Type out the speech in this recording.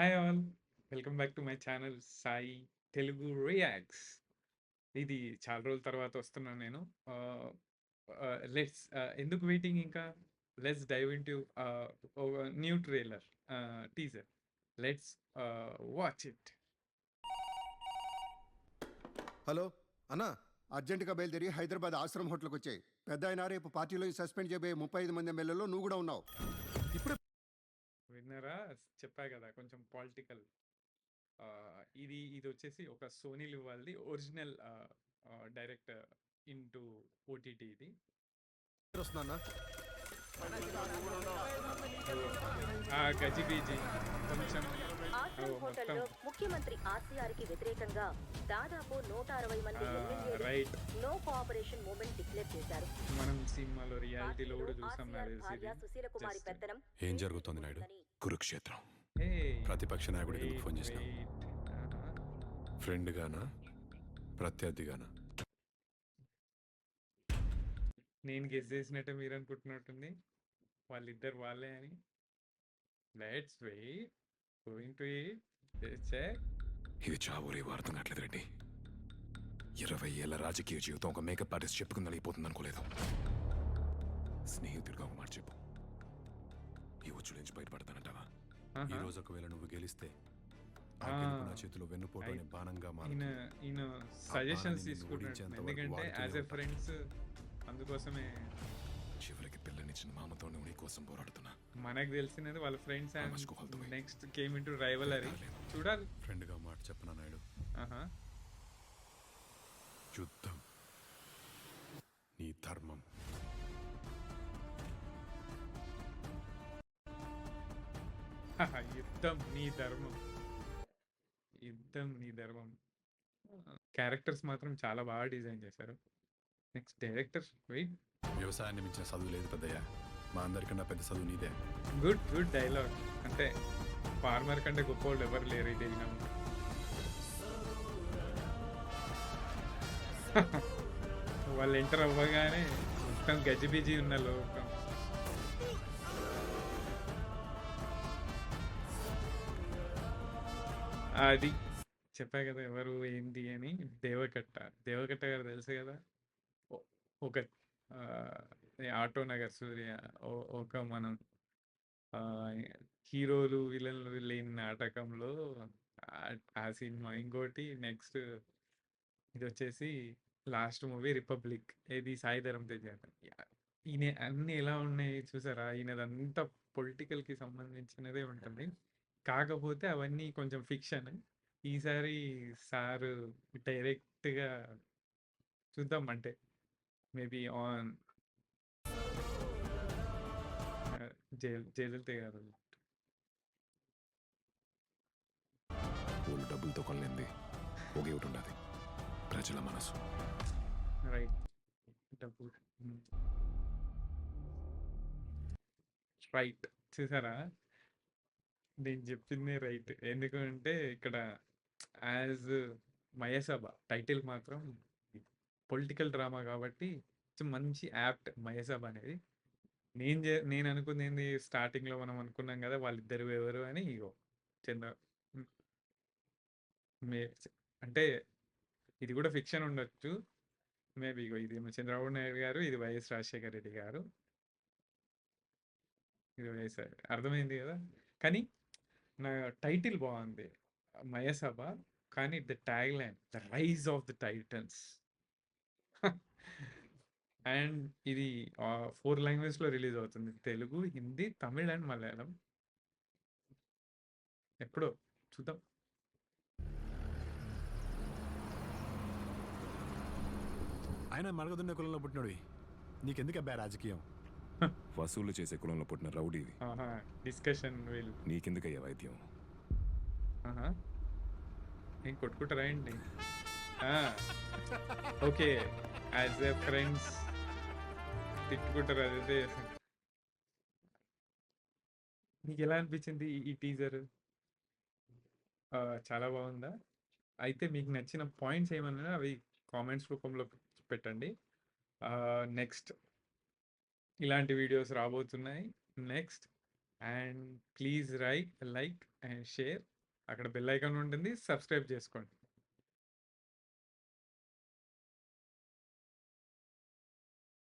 Hi all, welcome back to my channel Sai Telugu reacts. ఇది చాలా రోజుల తర్వాత వస్తున్నాను నేను. లెట్స్ ఎందుకు వెయిటింగ్ ఇంకా let's dive into new trailer teaser. Let's watch it. Hello అన్నా, అర్జెంటుగా బయలుదేరి హైదరాబాద్ ఆశ్రమ్ హోటల్కి వచ్చాయి. పెద్ద అయినా రేపు పార్టీలో సస్పెండ్ చేయబోయే 35 మంది ఎమ్మెల్యేలో నువ్వు కూడా ఉన్నావు. ఇప్పుడు విన్నారా? చెప్పా కదా కొంచెం పాలిటికల్. ఇది ఇది వచ్చేసి ఒక సోనీ లివ్ వాళ్ళది original direct in to OTT. ఇది వస్తున్నా గజిబిజి కొంచెం ఆశ్రమ్ మొత్తం హోటల్లో ముఖ్యమంత్రి ఆర్సీఆర్కి వ్యతిరేకంగా దాదాపు 160 మంది ఎమ్మెల్యేలు right. No cooperation movement declare చేశారు. మనం సినిమాలో రియాలిటీలో కూడా చూసాం నాకు ఆర్సీఆర్ తెలిసి భార్య సుశీల కుమారి Just- పెత్తనం ఏం జరుగుతోంది నాయుడు? కురుక్షేత్రం. Hey, ప్రతిపక్ష నాయకుడికి wait, ఎందుకు ఫోన్ చేసినావు? wait. ఫ్రెండ్ గానా ప్రత్యర్థిగానా? నేను గెస్ చేసినట్టే మీరు అనుకుంటున్నట్టుంది వాళ్ళిద్దరు వాళ్ళే అని. Let's wait, going to check. ఇది చావూరి వార్తం కావట్లేదు రెడ్డి. 20 ఏళ్ల రాజకీయ జీవితం ఒక మేకప్ ఆర్టిస్ట్ చెప్పుకుని నలిగిపోతుంది అనుకోలేదు. స్నేహితుడిగా ఒక మాట చెప్పు, ఈ ఉచ్చుల నుంచి బయటపడతానంటావా? ఈ రోజు ఒకవేళ నువ్వు గెలిస్తే ఆ గెలుపు నా చేతిలో వెన్నుపోటు అనే బాణంగా ఈయన మారుతుంది. ఈయన ఆ సజెషన్స్ బాణాన్ని తీసుకుంటున్నాడు, ఓడించేంత వరకు ఎందుకంటే వాడుతూనే యాజ్ ఎ ఉంటా. ఫ్రెండ్స్ అందుకోసమే. చివరికి పిల్లనిచ్చిన మామతో నువ్వు నీ కోసం పోరాడుతున్నా. మనకు తెలిసినది వాళ్ళ friends I must go all the and way. Next came in to rivalry. చూడాలి. ఫ్రెండ్గా మాట చెప్పనా నాయుడు? ఆహా, యుద్ధం నీ ధర్మం. యుద్ధం నీ ధర్మం. యుద్ధం నీ ధర్మం. క్యారెక్టర్స్ మాత్రం చాలా బాగా డిజైన్ చేశారు. Next director wait. వ్యవసాయాన్ని మించిన చదువు లేదు పెద్దయ్య. మా అందరికన్నా పెద్ద చదువు నీదే. Good good dialogue. అంటే ఫార్మర్ కంటే గొప్ప వాళ్ళు ఎవరు లేరు ఇది విన్నాము. వాళ్ళు ఎంటర్ అవ్వగానే మొత్తం గజిబిజి ఉన్న లోకం. అది చెప్పా కదా ఎవరు ఏంటి అని. దేవకట్ట. దేవకట్ట గారు తెలుసు కదా. ఒక ఆటో నగర్ సూర్య, ఒక మనం హీరోలు విలన్లు లేని నాటకంలో ఆ సినిమా. ఇంకోటి నెక్స్ట్ ఇది వచ్చేసి లాస్ట్ మూవీ రిపబ్లిక్, ఇది సాయి ధరమ్ తేజ్ గారు. ఈయన అన్ని ఎలా ఉన్నాయి చూసారా? ఈయనదంతా పొలిటికల్కి సంబంధించినదే ఉంటుంది, కాకపోతే అవన్నీ కొంచెం ఫిక్షన్. ఈసారి సారు డైరెక్ట్గా చూద్దాం. అంటే మేబీ ఆన్ జయలలిత గారు. వాళ్ళు డబ్బులతో కొనలేంది ఒకే ఒకటి ఉండదు, ప్రజల మనసు. రైట్. డబ్బు రైట్. చూసారా? నేను చెప్పింది రైట్. ఎందుకంటే ఇక్కడ యాజ్ మయసభ టైటిల్ మాత్రం పొలిటికల్ డ్రామా కాబట్టి మంచి యాప్ట్ మయసభ అనేది. నేను అనుకుంది ఏంది, స్టార్టింగ్లో మనం అనుకున్నాం కదా వాళ్ళిద్దరు ఎవరు అని. ఇగో చంద్ర మే అంటే ఇది కూడా ఫిక్షన్ ఉండొచ్చు మేబీ. ఇగో ఇది చంద్రబాబు నాయుడు గారు, ఇది వైఎస్ రాజశేఖర రెడ్డి గారు, ఇది వైఎస్ఆర్. అర్థమైంది కదా? కానీ నా టైటిల్ బాగుంది మయసభ, కానీ the tag line the rise of the titans. And ఇది 4 లాంగ్వేజ్లో రిలీజ్ అవుతుంది: తెలుగు, హిందీ, తమిళ్ అండ్ మలయాళం. ఎప్పుడో చూద్దాం. ఆయన మరగదున్న కులంలో పుట్టినోడివి, నీకెందుకు అబ్బాయి రాజకీయం? వసూలు చేసే కులంలో పుట్టిన రౌడీవి, డిస్కషన్ వీల్. నీకెందుకయ్యా వైద్యం? నేను కొట్టుకుంటారా అండి? ఓకే, యాజ్ ఎ ఫ్రెండ్స్ తిట్టుకుంటారు. అదే నీకు ఎలా అనిపించింది ఈ టీజర్? చాలా బాగుందా? అయితే మీకు నచ్చిన పాయింట్స్ ఏమన్నా అవి కామెంట్స్ రూపంలో పెట్టండి. నెక్స్ట్ ఇలాంటి వీడియోస్ రాబోతున్నాయి. Next and please like and share. అక్కడ బెల్ ఐకాన్ ఉంటుంది, సబ్స్క్రైబ్ చేసుకోండి.